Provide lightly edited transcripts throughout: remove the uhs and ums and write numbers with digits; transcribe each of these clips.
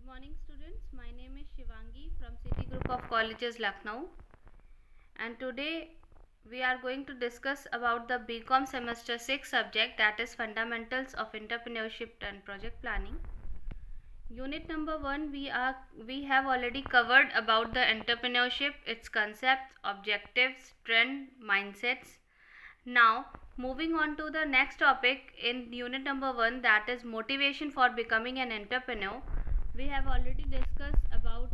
Good morning students, my name is Shivangi from City Group of Colleges Lucknow, and today we are going to discuss about the BCom semester 6 subject, that is Fundamentals of Entrepreneurship and Project Planning. Unit number 1 we have already covered about the entrepreneurship, its concepts, objectives, trend, mindsets. Now moving on to the next topic in unit number 1, that is motivation for becoming an entrepreneur. We have already discussed about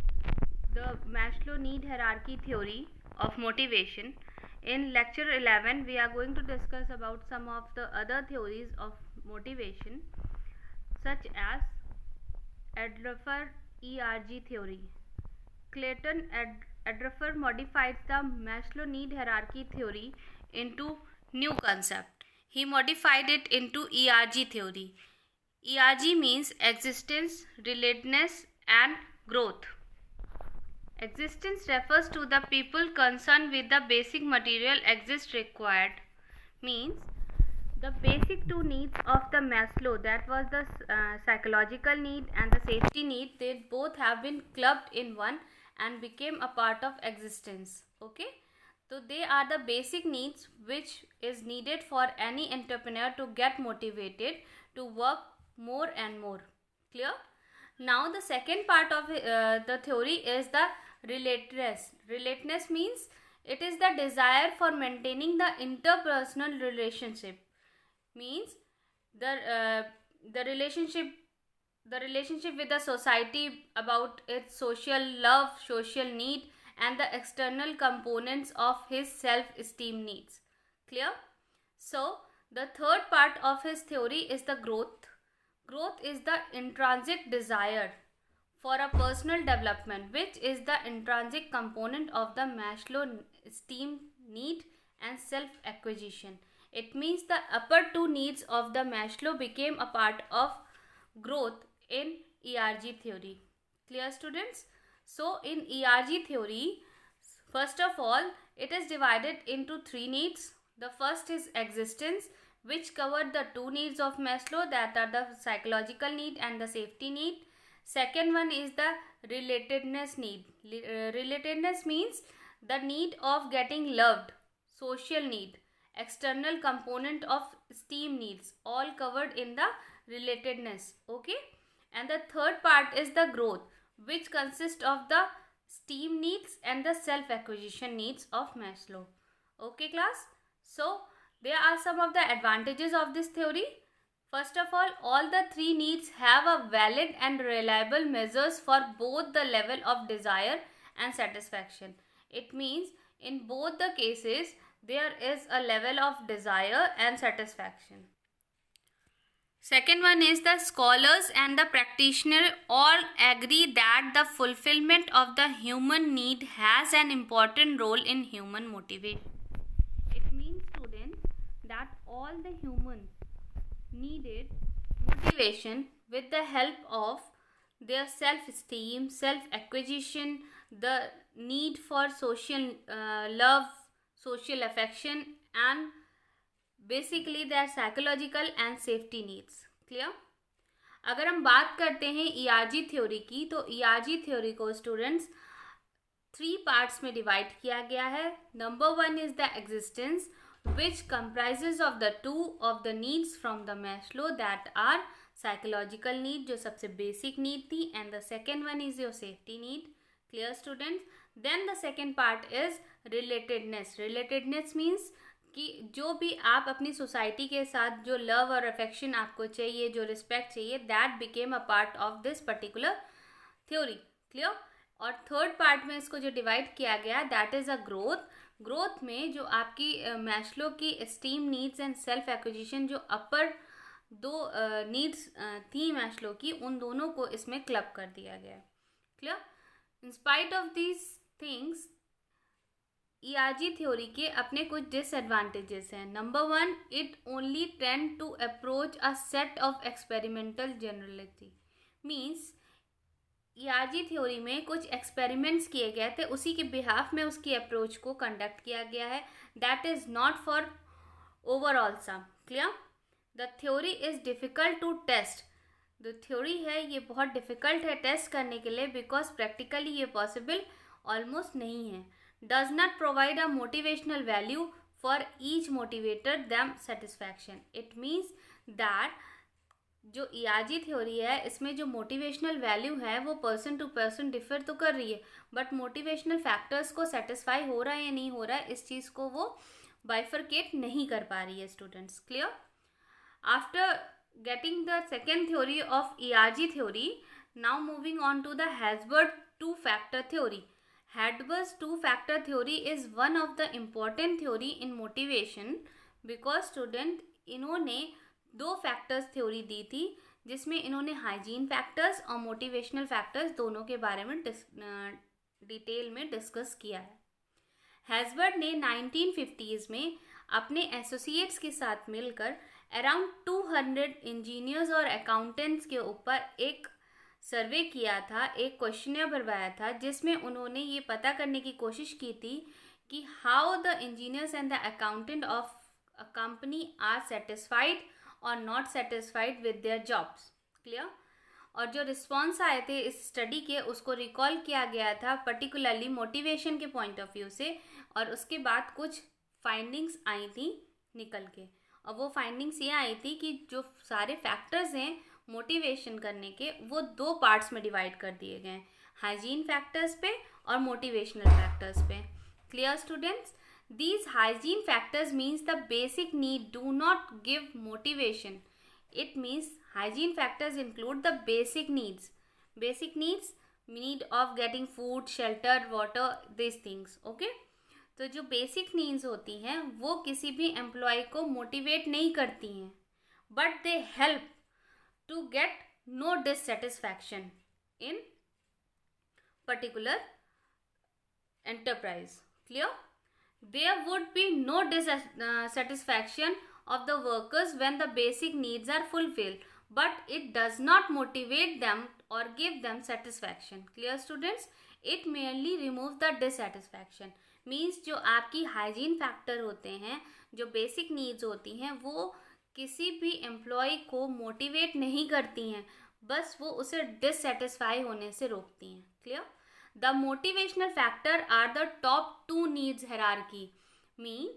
the Maslow need hierarchy theory of motivation. In lecture 11 we are going to discuss about some of the other theories of motivation, such as Adlefer ERG theory. Clayton Adlefer modified the Maslow need hierarchy theory into new concept. He modified it into ERG theory. ERG means existence, relatedness and growth. Existence refers to the people concerned with the basic material exist required, means the basic two needs of the Maslow, that was the psychological need and the safety need, they both have been clubbed in one and became a part of existence. Okay, so they are the basic needs which is needed for any entrepreneur to get motivated to work more and more. Clear? Now the second part of the theory is the relatedness. Relatedness means it is the desire for maintaining the interpersonal relationship, means the relationship with the society, about its social love, social need and the external components of his self esteem needs. Clear? So the third part of his theory is the growth. Growth is the intrinsic desire for a personal development, which is the intrinsic component of the Maslow esteem need and self acquisition. It means the upper two needs of the Maslow became a part of growth in ERG theory. Clear students? So in ERG theory, first of all, it is divided into three needs. The first is existence, which covered the two needs of Maslow, that are the psychological need and the safety need. Second one is the relatedness need. Relatedness means the need of getting loved, social need, external component of esteem needs, all covered in the relatedness. Okay, and the third part is the growth, which consists of the esteem needs and the self acquisition needs of Maslow. Okay class, so there are some of the advantages of this theory. First of all the three needs have a valid and reliable measures for both the level of desire and satisfaction. It means in both the cases there is a level of desire and satisfaction. Second one is the scholars and the practitioner all agree that the fulfillment of the human need has an important role in human motivation. It means students that all the humans needed motivation with the help of their self-esteem, self-acquisition, the need for social love, social affection and basically their psychological and safety needs. Clear? अगर हम बात करते हैं ERG theory की, तो ERG theory को students three parts में divide किया गया है. Number one is the existence, which comprises of the two of the needs from the Maslow, that are psychological need, जो सबसे basic need थी, and the second one is your safety need. Clear students? Then the second part is relatedness. Relatedness means कि जो भी आप अपनी society के साथ जो लव और अफेक्शन आपको चाहिए, जो रिस्पेक्ट चाहिए, that became a part of this particular theory. Clear? और थर्ड पार्ट में इसको जो डिवाइड किया गया, that is a growth. Growth में जो आपकी मैस्लो की esteem needs and self acquisition, जो अपर दो नीड्स थी मैस्लो की, उन दोनों को इसमें क्लब कर दिया गया. Clear? In spite of these things, ERG theory के अपने कुछ डिसएडवांटेजेस हैं. Number one, it only tend to approach a set of experimental generality. Means ERG theory में कुछ एक्सपेरिमेंट्स किए गए थे, उसी के बिहाफ में उसकी अप्रोच को कंडक्ट किया गया है. That is not for overall sum. Clear? The theory is difficult to test जो थ्योरी है ये बहुत डिफ़िकल्ट है टेस्ट करने के लिए, बिकॉज प्रैक्टिकली ये पॉसिबल ऑलमोस्ट नहीं है. Does not provide a motivational value for each motivated them satisfaction. It means that जो इयाजी थ्योरी है इसमें जो मोटिवेशनल वैल्यू है वो पर्सन टू पर्सन डिफर तो कर रही है, बट मोटिवेशनल फैक्टर्स को सेटिस्फाई हो रहा है या नहीं हो रहा है इस चीज़ को वो बाइफरकेट नहीं कर पा रही है students. Clear? After getting the second theory of Iaggi theory, now moving on to the Hansberg two-factor theory. Hansberg's two-factor theory is one of the important theory in motivation because student इन्होंने दो factors theory दी थी जिसमें इन्होंने hygiene factors और motivational factors दोनों के बारे में डिटेल में डिस्कस किया है. हैजबर्ड ने 1950s में अपने एसोसिएट्स के साथ मिलकर अराउंड 200 इंजीनियर्स और अकाउंटेंट्स के ऊपर एक सर्वे किया था, एक क्वेश्चनर भरवाया था जिसमें उन्होंने ये पता करने की कोशिश की थी कि how the engineers and the accountant of a company are satisfied और not satisfied with their jobs. Clear? और जो रिस्पॉन्स आए थे इस स्टडी के उसको रिकॉल किया गया था पर्टिकुलरली मोटिवेशन के पॉइंट ऑफ व्यू से, और उसके बाद कुछ फाइंडिंग्स आई थी निकल के, और वो फाइंडिंग्स ये आई थी कि जो सारे फैक्टर्स हैं मोटिवेशन करने के वो दो पार्ट्स में डिवाइड कर दिए गए हैं, हाइजीन फैक्टर्स पे और मोटिवेशनल फैक्टर्स पे. Clear students? These hygiene factors means the basic need do not give motivation. It means hygiene factors include the basic needs. Basic needs, need of getting food, shelter, water, these things. Okay? तो जो basic needs होती हैं वो किसी भी employ को motivate नहीं करती हैं, but they help to get no dissatisfaction in particular enterprise. Clear? There would be no dissatisfaction of the workers when the basic needs are fulfilled, but it does not motivate them or give them satisfaction. Clear students? It merely removes the dissatisfaction. Means जो आपकी hygiene factor होते हैं, जो basic needs होती हैं, वो किसी भी एम्प्लॉय को मोटिवेट नहीं करती हैं, बस वो उसे डिससेटिस्फाई होने से रोकती हैं. Clear? The motivational factor are the top two needs hierarchy, mean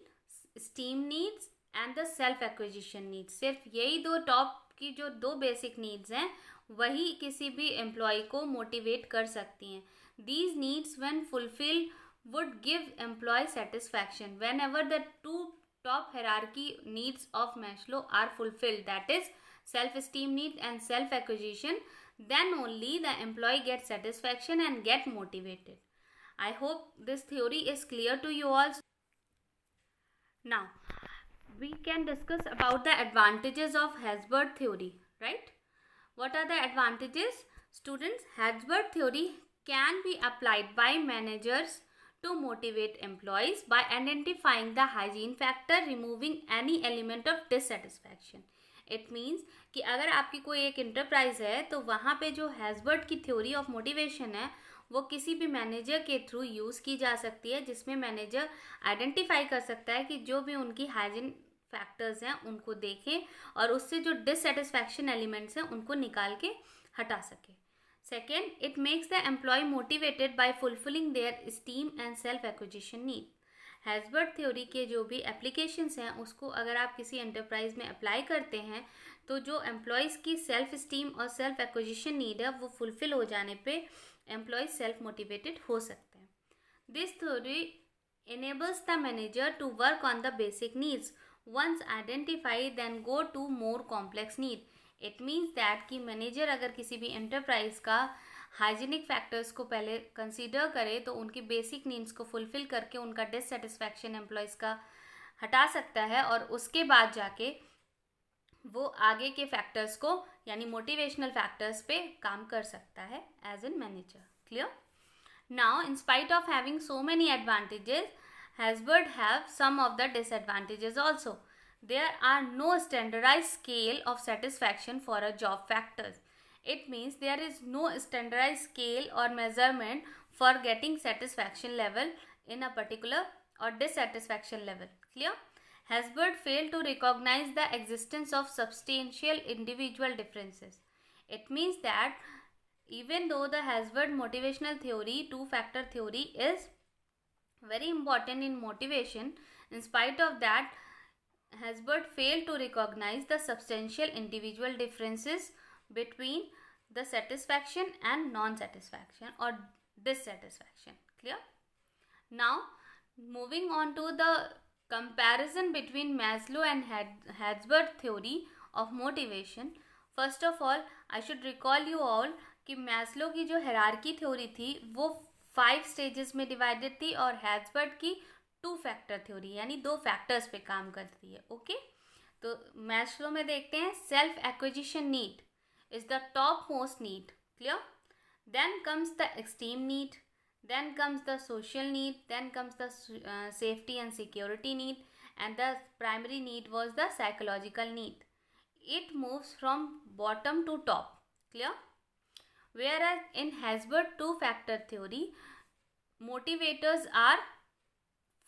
esteem needs and the self acquisition needs. सिर्फ यही दो टॉप की जो दो बेसिक नीड्स हैं वही किसी भी एम्प्लॉय को मोटिवेट कर सकती हैं. These needs when fulfilled would give employee satisfaction. Whenever the two top hierarchy needs of Maslow are fulfilled, that is self esteem need and self acquisition, then only the employee gets satisfaction and get motivated. I hope this theory is clear to you all. Now we can discuss about the advantages of Hansberg theory, right? What are the advantages? Students, Hansberg theory can be applied by managers to motivate employees by identifying the hygiene factor, removing any element of dissatisfaction. It means कि अगर आपकी कोई एक enterprise है तो वहाँ पे जो हैजबर्ड की थ्योरी ऑफ मोटिवेशन है वो किसी भी मैनेजर के थ्रू यूज़ की जा सकती है, जिसमें मैनेजर आइडेंटिफाई कर सकता है कि जो भी उनकी हाइजीन फैक्टर्स हैं उनको देखें और उससे जो डिससेटिस्फैक्शन एलिमेंट्स हैं उनको निकाल के हटा सके. Second, it makes the employ motivated by fulfilling their esteem and self acquisition need. Herzberg theory के जो भी एप्लीकेशंस हैं उसको अगर आप किसी एंटरप्राइज में अप्लाई करते हैं तो जो एम्प्लॉयज़ की सेल्फ स्टीम और सेल्फ एक्विजिशन नीड है वो फुलफिल हो जाने पे एम्प्लॉयज़ सेल्फ मोटिवेटेड हो सकते हैं. This theory enables the manager to work on the basic needs. Once identified, then go to more complex need. It means that कि मैनेजर अगर किसी भी एंटरप्राइज का हाइजीनिक फैक्टर्स को पहले कंसीडर करे तो उनकी बेसिक नीड्स को फुलफिल करके उनका डिससेटिस्फैक्शन एम्प्लॉयज़ का हटा सकता है और उसके बाद जाके वो आगे के फैक्टर्स को यानी मोटिवेशनल फैक्टर्स पे काम कर सकता है as an manager. Clear? Now, in spite of having so many advantages, Hansberg have some of the disadvantages also. There are no standardized scale of satisfaction for a job factors. It means there is no standardized scale or measurement for getting satisfaction level in a particular or dissatisfaction level. Clear? Hansberg failed to recognize the existence of substantial individual differences. It means that even though the Hesburd motivational theory, two-factor theory, is very important in motivation, in spite of that, Hesburd failed to recognize the substantial individual differences between the satisfaction and non-satisfaction or dissatisfaction. Clear? Now, moving on to the comparison between Maslow and Hesburd theory of motivation. First of all, I should recall you all कि Maslow की जो hierarchy theory थी वो 5 stages में divided थी और हैज़बर्ड की 2 factor theory यानी 2 फैक्टर्स पे काम करती है. ओके, तो मैस्लो में देखते हैं self acquisition need is the top most need. Clear? Then comes the esteem need, then comes the social need, then comes the safety and security need, and the primary need was the psychological need. It moves from bottom to top. Clear? Whereas in Hesburd two-factor theory, motivators are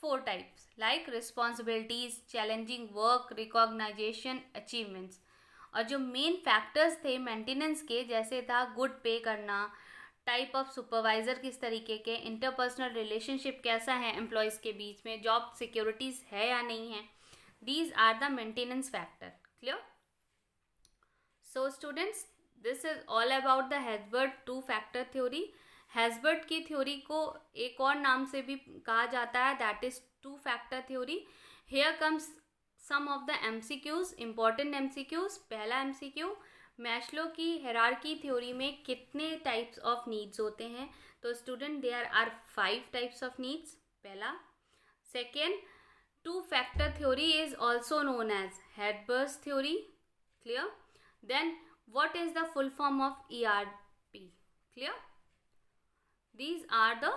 4 types like responsibilities, challenging work, recognition, achievements. और जो main factors थे maintenance के, जैसे था good पे करना, type of supervisor किस तरीके के, इंटरपर्सनल रिलेशनशिप कैसा है एम्प्लॉयज़ के बीच में, जॉब सिक्योरिटीज़ है या नहीं है, these are the maintenance factor. Clear? So students, this is all about the Herzberg two factor theory. Herzberg की थ्योरी को एक और नाम से भी कहा जाता है, that is two factor theory. Here comes some of the MCQs, important MCQs. पहला MCQ, मैस्लो की हायरार्की थ्योरी में कितने टाइप्स ऑफ नीड्स होते हैं? तो student, there are 5 types of needs. पहला. Second, two factor theory is also known as Herzberg theory. Clear? Then what is the full form of ERP? Clear? These are the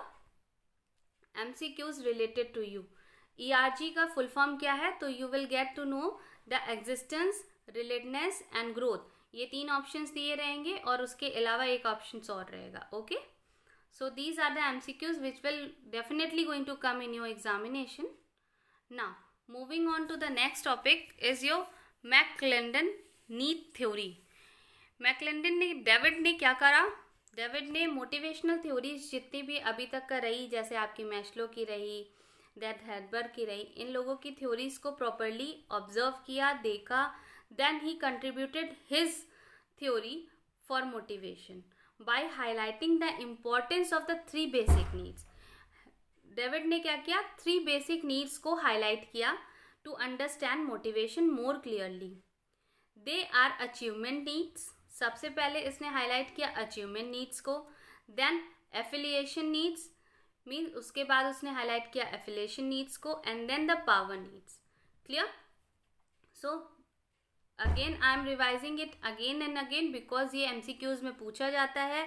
MCQs related to you. ERG का full form क्या है? तो you will get to know the existence, relatedness and growth. ये 3 options दिए रहेंगे और उसके अलावा एक ऑप्शन और रहेगा. Okay, so these are the MCQs which will definitely going to come in your examination. Now moving on to the next topic is your McClelland need theory. David ने क्या करा? डेविड ने मोटिवेशनल थ्योरीज जितनी भी अभी तक का रही, जैसे आपकी मैस्लो की रही, दैट हेज़बर्ड की रही, इन लोगों की थ्योरीज को प्रॉपरली ऑब्जर्व किया, देखा. Then he contributed his theory for motivation by highlighting the importance of the 3 basic needs. David ने क्या किया? 3 बेसिक नीड्स को हाईलाइट किया to understand motivation more clearly. They are achievement needs. सबसे पहले इसने हाईलाइट किया अचीवमेंट नीड्स को. देन एफिलिएशन नीड्स, मीन उसके बाद उसने हाईलाइट किया एफिलिएशन नीड्स को, and then the power needs. Clear? So again I am revising it again and again because ये MCQs में पूछा जाता है.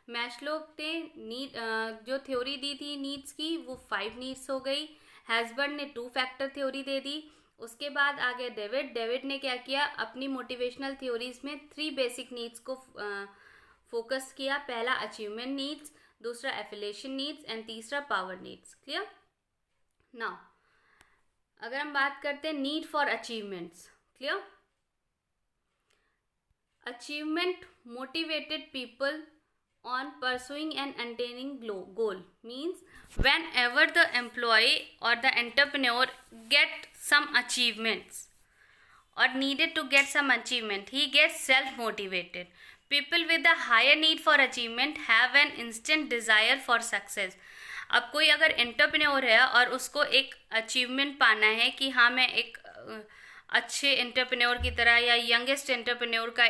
मैस्लो ने नीड जो थ्योरी दी थी नीड्स की, वो 5 नीड्स हो गई. हेज़बर्ड ने 2 फैक्टर थ्योरी दे दी. उसके बाद आ गया डेविड ने क्या किया? अपनी मोटिवेशनल थ्योरीज में 3 बेसिक नीड्स को फोकस किया. पहला अचीवमेंट नीड्स, दूसरा एफिलिएशन नीड्स एंड तीसरा पावर नीड्स. क्लियर? नाउ अगर हम बात करते हैं need for achievements. Clear? Achievement motivated people on pursuing and attaining goal. Means whenever the employee or the entrepreneur get some achievements or needed to get some achievement, he gets self-motivated. People with a higher need for achievement have an instant desire for success. अब कोई अगर entrepreneur है और उसको एक achievement पाना है कि हाँ मैं एक अच्छे एंटरप्रेन्योर की तरह या यंगेस्ट एंटरप्रेन्योर का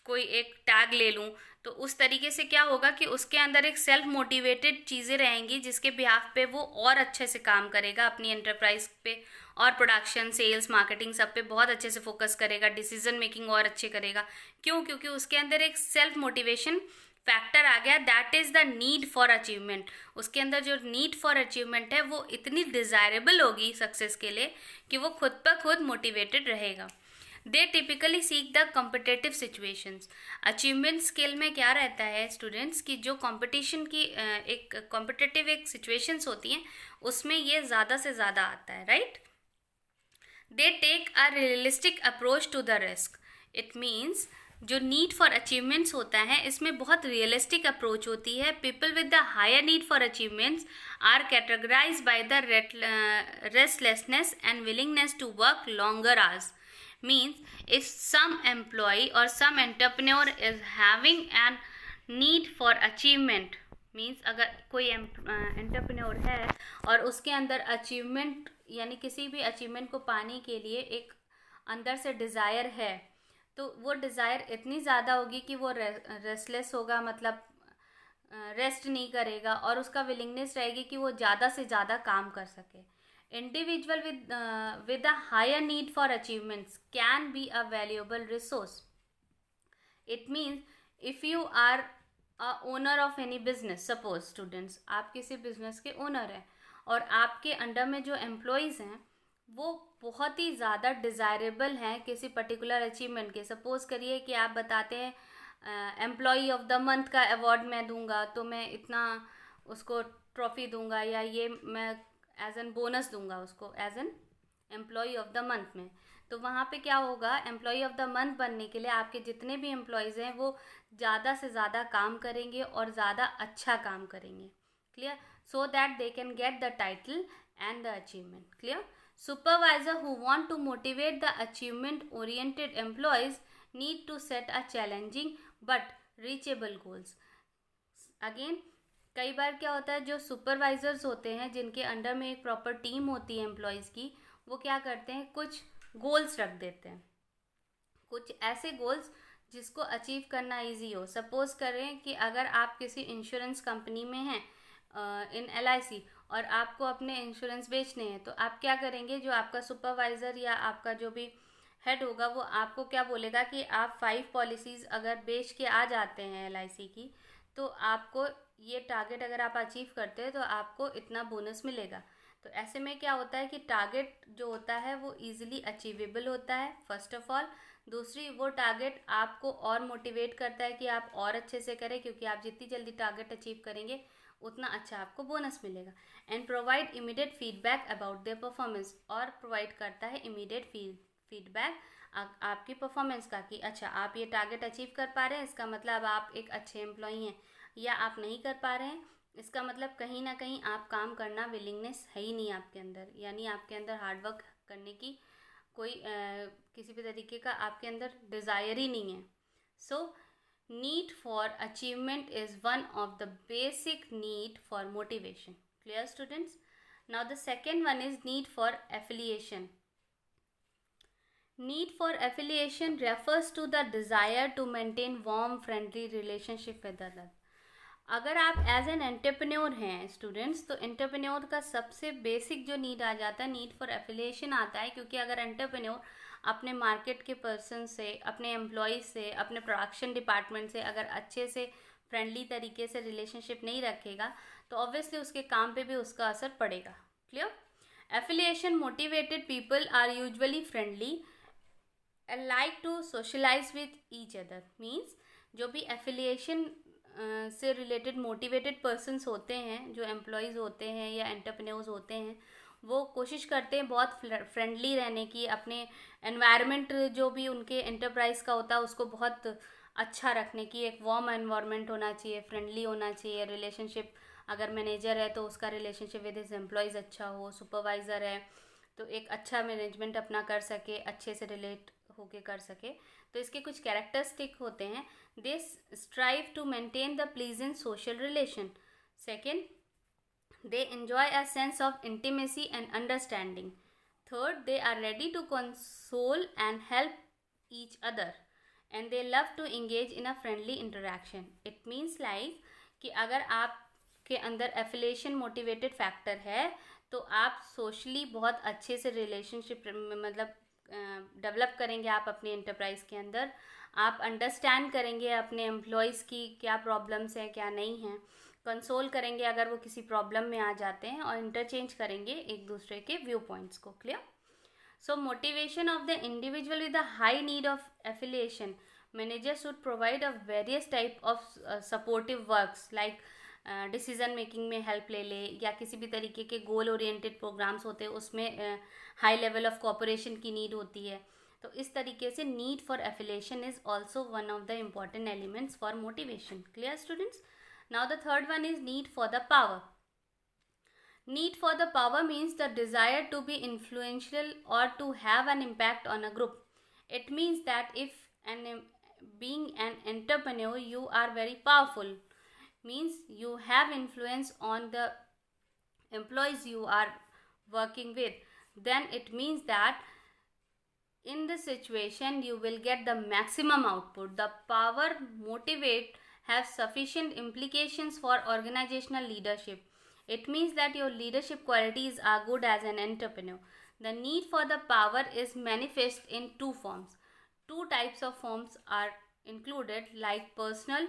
कोई एक टैग ले लूँ, तो उस तरीके से क्या होगा कि उसके अंदर एक सेल्फ मोटिवेटेड चीज़ें रहेंगी जिसके बिहाफ पे वो और अच्छे से काम करेगा अपनी एंटरप्राइज पे, और प्रोडक्शन, सेल्स, मार्केटिंग सब पे बहुत अच्छे से फोकस करेगा, डिसीजन मेकिंग और अच्छे करेगा. क्यों? क्योंकि उसके अंदर एक सेल्फ मोटिवेशन फैक्टर आ गया. That is the need for achievement. उसके अंदर जो नीड फॉर अचीवमेंट है वो इतनी डिज़ायरेबल होगी सक्सेस के लिए कि वो खुद ब खुद मोटिवेटेड रहेगा. दे typically seek the competitive situations. Achievement skill में क्या रहता है स्टूडेंट्स की जो कंपटीशन की एक कॉम्पिटेटिव एक सिचुएशंस होती हैं उसमें ये ज़्यादा से ज़्यादा आता है. Right? They take a realistic approach to the risk. It means जो नीड फॉर अचीवमेंट्स होता है इसमें बहुत रियलिस्टिक अप्रोच होती है. People with the higher need for achievements are categorised by the restlessness and willingness to work longer hours. Means if some employee or some entrepreneur is having an need for achievement, means अगर कोई entrepreneur है और उसके अंदर achievement यानी किसी भी achievement को पाने के लिए एक अंदर से डिज़ायर है, तो वो डिज़ायर इतनी ज़्यादा होगी कि वो रेस्टलेस होगा, मतलब रेस्ट नहीं करेगा, और उसका विलिंगनेस रहेगी कि वो ज़्यादा से ज़्यादा काम कर सके. Individual with a higher need for achievements can be a valuable resource. It means if you are a owner of any business, suppose students आप किसी business के owner हैं और आपके अंडर में जो एम्प्लॉयज़ हैं वो बहुत ही ज़्यादा डिज़ायरेबल हैं किसी पर्टिकुलर अचीवमेंट के. सपोज़ करिए कि आप बताते हैं एम्प्लॉई ऑफ द मंथ का अवार्ड मैं दूंगा, तो मैं इतना उसको ट्रॉफी दूंगा, या ये मैं एज एन बोनस दूंगा उसको as an employee of the month में. तो वहाँ पे क्या होगा, एम्प्लॉई ऑफ द मंथ बनने के लिए आपके जितने भी एम्प्लॉयज़ हैं वो ज़्यादा से ज़्यादा काम करेंगे और ज़्यादा अच्छा काम करेंगे. Clear? So that they can get the title and the achievement. Clear? Supervisor who want to motivate the achievement oriented employees need to set a challenging but reachable goals. Again, कई बार क्या होता है, जो सुपरवाइजर्स होते हैं जिनके under में एक प्रॉपर टीम होती है एम्प्लॉयज़ की, वो क्या करते हैं, कुछ गोल्स रख देते हैं, कुछ ऐसे गोल्स जिसको अचीव करना इजी हो. सपोज़ करें कि अगर आप किसी इंश्योरेंस कंपनी में हैं इन LIC और आपको अपने इंश्योरेंस बेचने हैं, तो आप क्या करेंगे, जो आपका सुपरवाइज़र या आपका जो भी हेड होगा वो आपको क्या बोलेगा कि आप 5 पॉलिसीज़ अगर बेच के आ जाते हैं LIC की, तो आपको ये टारगेट अगर आप अचीव करते हैं तो आपको इतना बोनस मिलेगा. तो ऐसे में क्या होता है कि टारगेट जो होता है वो ईजिली अचीवेबल होता है फर्स्ट ऑफ ऑल. दूसरी, वो टारगेट आपको और मोटिवेट करता है कि आप और अच्छे से करें, क्योंकि आप जितनी जल्दी टारगेट अचीव करेंगे उतना अच्छा आपको बोनस मिलेगा. And provide immediate feedback about their performance, और प्रोवाइड करता है इमीडिएट फीडबैक आपकी परफॉर्मेंस का कि अच्छा आप ये टारगेट अचीव कर पा रहे हैं, इसका मतलब आप एक अच्छे एम्प्लॉई हैं, या आप नहीं कर पा रहे हैं, इसका मतलब कहीं ना कहीं आप काम करना विलिंगनेस है ही नहीं आपके अंदर, यानी आपके अंदर हार्डवर्क करने की कोई किसी भी तरीके का आपके अंदर डिज़ायर ही नहीं है. सो need for achievement is one of the basic need for motivation. Clear, students? Now the second one is need for affiliation. Need for affiliation refers to the desire to maintain warm friendly relationship with others. अगर आप as an entrepreneur हैं students, तो entrepreneur का सबसे basic जो need आ जाता है, need for affiliation आता है. क्योंकि अगर एंटरप्रेन्योर अपने मार्केट के पर्सन से, अपने एम्प्लॉय से, अपने प्रोडक्शन डिपार्टमेंट से अगर अच्छे से फ्रेंडली तरीके से रिलेशनशिप नहीं रखेगा, तो ऑब्वियसली उसके काम पे भी उसका असर पड़ेगा. Clear? Affiliation motivated people are usually friendly and like to socialise with each other. Means जो भी एफिलिएशन से रिलेटेड मोटिवेटेड पर्सन्स होते हैं, जो एम्प्लॉयज़ होते हैं या एंटरप्रेन्योर्स होते हैं, वो कोशिश करते हैं बहुत फ्रेंडली रहने की, अपने एनवायरनमेंट जो भी उनके एंटरप्राइज का होता है उसको बहुत अच्छा रखने की. एक वार्म एनवायरनमेंट होना चाहिए, फ्रेंडली होना चाहिए. रिलेशनशिप, अगर मैनेजर है तो उसका रिलेशनशिप विद हिज एम्प्लॉयज़ अच्छा हो, सुपरवाइज़र है तो एक अच्छा मैनेजमेंट अपना कर सके, अच्छे से रिलेट होके कर सके. तो इसके कुछ कैरेक्टरिस्टिक होते हैं. They strive to maintain the pleasant social relation. Second, they enjoy a sense of intimacy and understanding. Third, they are ready to console and help each other, and they love to engage in a friendly interaction. It means like कि अगर आपके अंदर affiliation motivated factor है तो आप socially बहुत अच्छे से रिलेशनशिप मतलब डेवलप करेंगे आप अपनी एंटरप्राइज के अंदर. आप अंडरस्टैंड करेंगे अपने एम्प्लॉयज़ की क्या प्रॉब्लम्स हैं, क्या नहीं हैं, कंसोल करेंगे अगर वो किसी प्रॉब्लम में आ जाते हैं, और इंटरचेंज करेंगे एक दूसरे के व्यू पॉइंट्स को. Clear? So motivation of the individual with a high need of affiliation, manager should provide a various type of supportive works like decision making में हेल्प ले ले, या किसी भी तरीके के गोल ओरिएंटेड प्रोग्राम्स होते हैं उसमें हाई लेवल ऑफ कोऑपरेशन की नीड होती है. तो इस तरीके से need for affiliation is also one of the important elements for motivation. Clear students? Now the third one is need for the power. Need for the power means the desire to be influential or to have an impact on a group. It means that if being an entrepreneur you are very powerful, means you have influence on the employees you are working with, then it means that in this situation you will get the maximum output. The power motivate has sufficient implications for organizational leadership. It means that your leadership qualities are good as an entrepreneur. The need for the power is manifest in two forms. Two types of forms are included, like personal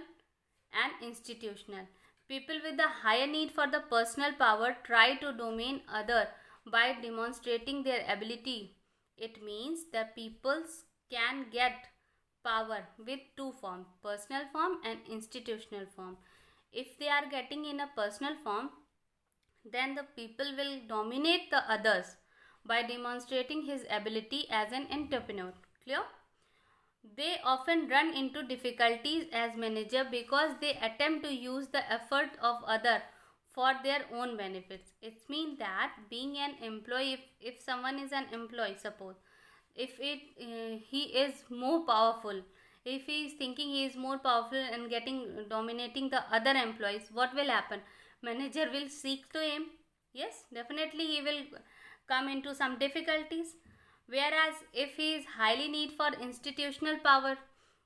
and institutional. People with a higher need for the personal power try to domain other by demonstrating their ability. It means that people can get power with two forms, personal form and institutional form. If they are getting in a personal form, then the people will dominate the others by demonstrating his ability as an entrepreneur. Clear? They often run into difficulties as manager because they attempt to use the effort of other for their own benefits. It means that being an employee, if someone is an employee, suppose if he is more powerful, if he is thinking he is more powerful and dominating the other employees, what will happen? Manager will seek to him. Yes, definitely he will come into some difficulties. Whereas if he is highly need for institutional power,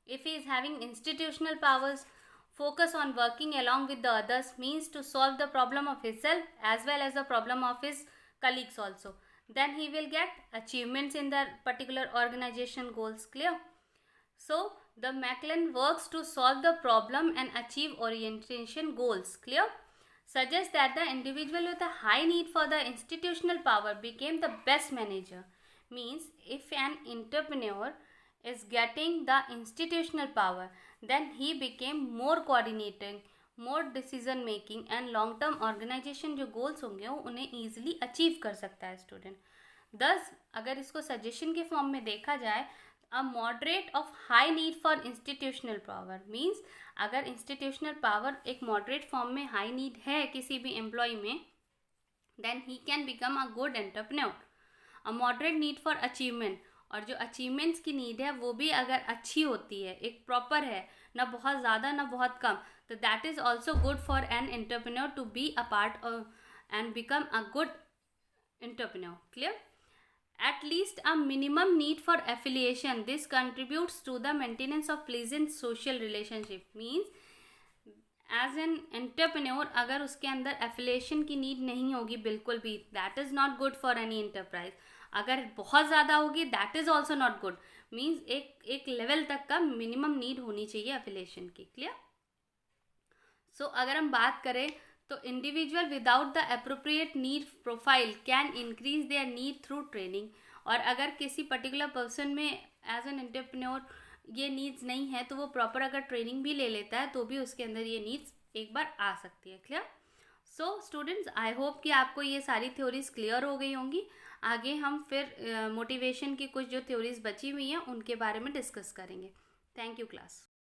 if he is having institutional powers, focus on working along with the others, means to solve the problem of himself as well as the problem of his colleagues also, then he will get achievements in the particular organization goals. Clear? So the Macklin works to solve the problem and achieve orientation goals. Clear? Suggests that the individual with a high need for the institutional power became the best manager. Means if an entrepreneur is getting the institutional power, then he became more coordinating, more decision making and long term organization जो goals होंगे उन्हें easily achieve कर सकता है student. Thus अगर इसको suggestion के form में देखा जाए, a moderate of high need for institutional power means अगर इंस्टीट्यूशनल पावर एक मॉडरेट फॉर्म में हाई नीड है किसी भी एम्प्लॉय में, then he can become a good entrepreneur. A moderate need for achievement, और जो अचीवमेंट्स की नीड है वो भी अगर अच्छी होती है, एक प्रॉपर है, ना बहुत ज़्यादा ना बहुत कम, तो that is also good for an entrepreneur to be a part and become a good entrepreneur. Clear? At least a minimum need for affiliation. This contributes to the maintenance of pleasant social relationship. Means as an entrepreneur अगर उसके अंदर affiliation की need नहीं होगी बिल्कुल भी, that is not good for any enterprise. अगर बहुत ज़्यादा होगी, that is also not good. Means एक level तक का minimum need होनी चाहिए affiliation की. Clear? So अगर हम बात करें तो individual without the appropriate need profile can increase their need through training. और अगर किसी पर्टिकुलर पर्सन में एज एन एंटरप्रेन्योर ये नीड्स नहीं है तो वो प्रॉपर अगर ट्रेनिंग भी ले लेता है तो भी उसके अंदर ये नीड्स एक बार आ सकती है. Clear? So students, I hope कि आपको ये सारी थ्योरीज क्लियर हो गई होंगी. आगे हम फिर मोटिवेशन की कुछ जो थ्योरीज बची हुई हैं उनके बारे में डिस्कस करेंगे. Thank you class.